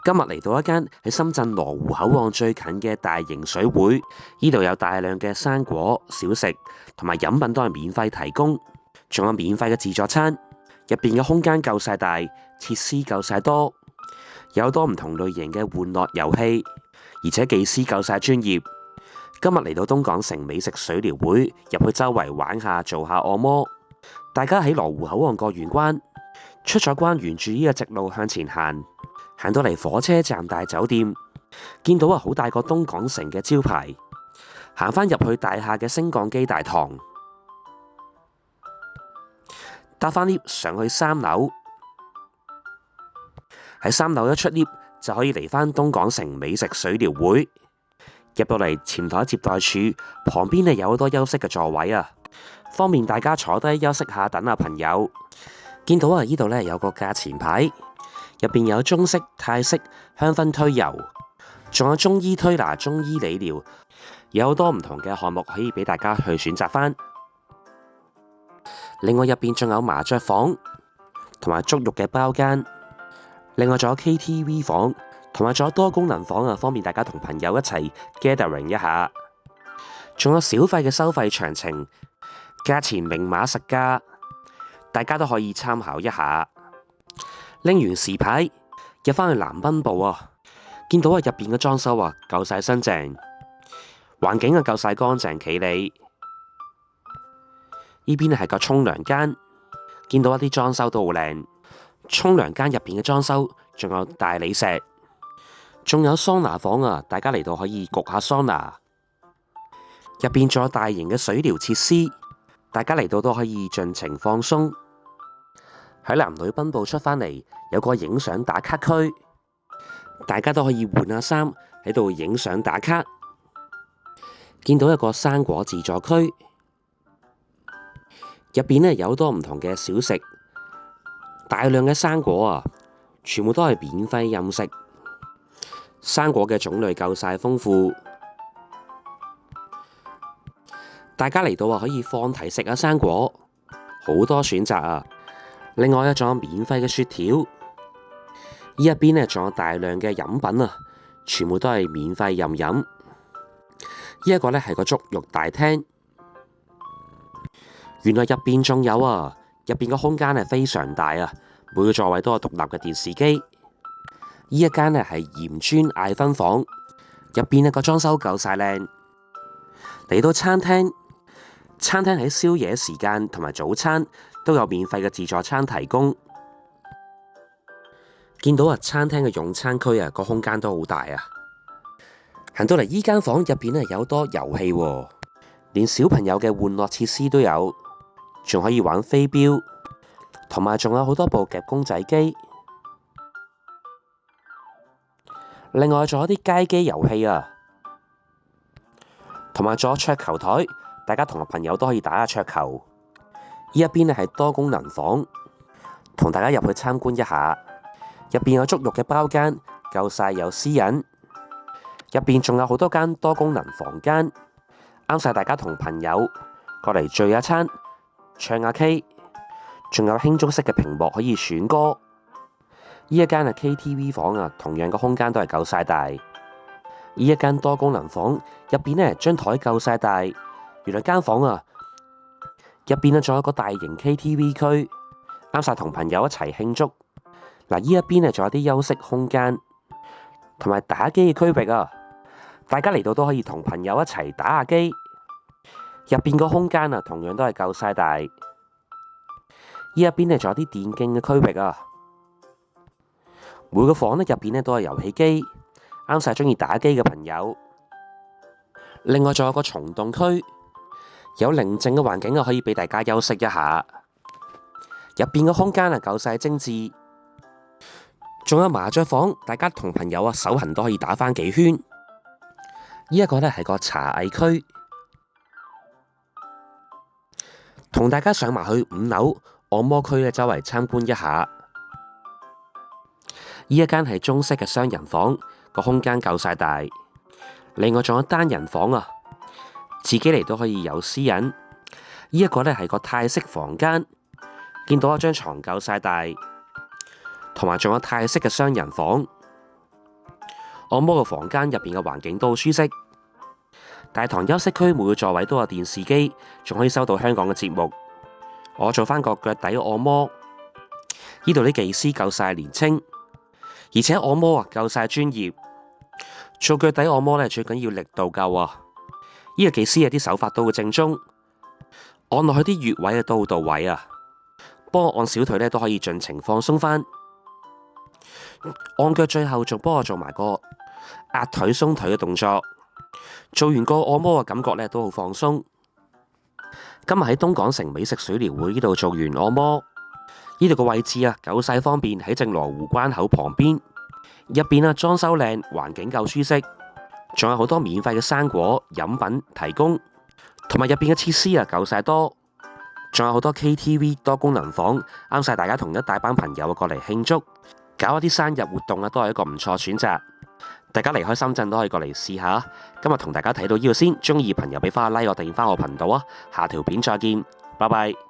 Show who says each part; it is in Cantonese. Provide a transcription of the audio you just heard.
Speaker 1: 今日嚟到一間喺深圳羅湖口岸最近嘅大型水會，呢度有大量嘅生果、小食同埋飲品都係免費提供，仲有免費嘅自助餐。入邊嘅空間夠晒大，設施夠晒多，有好多唔同類型嘅玩樂遊戲，而且技師夠晒專業。今日嚟到東港城美食水療會，入去周圍玩下，做下按摩。大家喺羅湖口岸過完關，出咗關沿住呢個直路向前行。行到嚟火車站大酒店，見到好大個東港城嘅招牌，行返入去大廈嘅升降機大堂，搭返 lift 上去3樓，喺3樓一出 lift 就可以嚟返東港城美食水療會。入到嚟前台接待處旁邊有好多休息嘅座位啊，方便大家坐低休息下等下朋友。見到呢度有個價錢牌。入邊有中式、泰式、香薰推油，仲有中醫推拿、中醫理療，有好多唔同嘅項目可以俾大家去選擇返。另外入邊仲有麻雀房同埋足浴嘅包間，另外仲有 KTV 房同埋仲有多功能房啊，方便大家同朋友一齊 gathering 一下。仲有小費嘅收費詳情，價錢明碼實價，大家都可以參考一下。拎完時牌入返去南濱部啊，見到入邊嘅裝修夠晒新淨，環境夠晒乾淨企理。呢邊係個沖涼間，見到一啲裝修都好靚。沖涼間入邊嘅裝修仲有大理石，仲有桑拿房啊，大家嚟到可以焗下桑拿。入邊仲有大型嘅水療設施，大家嚟到都可以盡情放鬆。喺男女賓部出返嚟，有個影相打卡區，大家都可以換下衫喺度影相打卡。見到一個生果自助區，入邊有好多唔同嘅小食，大量嘅生果啊，全部都係免費任食。生果嘅種類夠晒豐富，大家嚟到可以放題食下生果，好多選擇啊！另外仲有免費嘅雪條，呢一邊仲有大量嘅飲品啊，全部都係免費任飲。呢一個係個足浴大廳，原來入邊仲有入邊個空間係非常大啊，每個座位都有獨立嘅電視機。呢一間係鹽磚艾芬房，入邊個裝修夠晒靚。嚟到餐廳喺宵夜時間同埋早餐都有免費嘅自助餐提供。見到餐廳嘅用餐區個空間都好大啊。行到嚟呢間房入邊有好多遊戲，連小朋友嘅玩樂設施都有，仲可以玩飛鏢，同埋仲有好多部夾公仔機。另外仲有啲街機遊戲啊，同埋仲有桌球台，大家同朋友都可以打下桌球。呢一邊係多功能房，同大家入去參觀一下。入邊有足浴嘅包間，夠晒有私隱。入邊仲有好多間多功能房間，啱晒大家同朋友過嚟聚下餐、唱下 K。仲有輕觸式嘅屏幕可以選歌。呢一間係 KTV 房啊，同樣個空間都係夠晒大。呢一間多功能房入邊張台夠晒大，原來間房入邊仲有個大型 KTV 區，啱晒同朋友一齊慶祝。嗱，呢一邊仲有啲休息空間，同埋打機嘅區域啊，大家嚟到都可以同朋友一齊打下機。入邊個空間同樣都係夠晒大。呢一邊仲有啲電競嘅區域啊，每個房入邊都係遊戲機，啱晒中意打機嘅朋友。另外仲有個蟲洞區，有寧靜嘅環境可以俾大家休息一下。入邊個空間夠晒精緻，仲有麻雀房，大家同朋友手痕都可以打返幾圈。呢一個係個茶藝區，同大家上埋去5樓按摩區周圍參觀一下。呢一間係中式嘅雙人房，個空間夠晒大。另外仲有單人房啊，自己嚟都可以有私隱。呢一個係個泰式房間，見到一張床夠晒大，同埋仲有泰式嘅雙人房。按摩嘅房間入邊嘅環境都好舒適。大堂休息區每個座位都有電視機，仲可以收到香港嘅節目。我做返個腳底按摩，呢度啲技師夠晒年輕，而且按摩夠晒專業。做腳底按摩咧，最緊要力度夠啊！呢個技師啲手法都好正宗，按落去啲穴位都好到位啊！幫我按小腿咧都可以盡情放鬆返。按腳最後仲幫我做埋個壓腿鬆腿嘅動作。做完個按摩嘅感覺咧都好放鬆。今日喺東港城美食水療會呢度做完按摩，呢度個位置夠晒方便，喺正羅湖關口旁邊。入邊裝修靚，環境夠舒適，仲有好多免費嘅生果飲品提供，同埋入邊嘅設施夠晒多，仲有好多 KTV 多功能房，啱晒大家同一大班朋友過嚟慶祝，搞一啲生日活動都係一個唔錯選擇。大家離開深圳都可以過嚟試下。今日同大家睇到呢度先，中意朋友俾翻個 like 我訂翻我頻道啊，下條片再見，拜拜。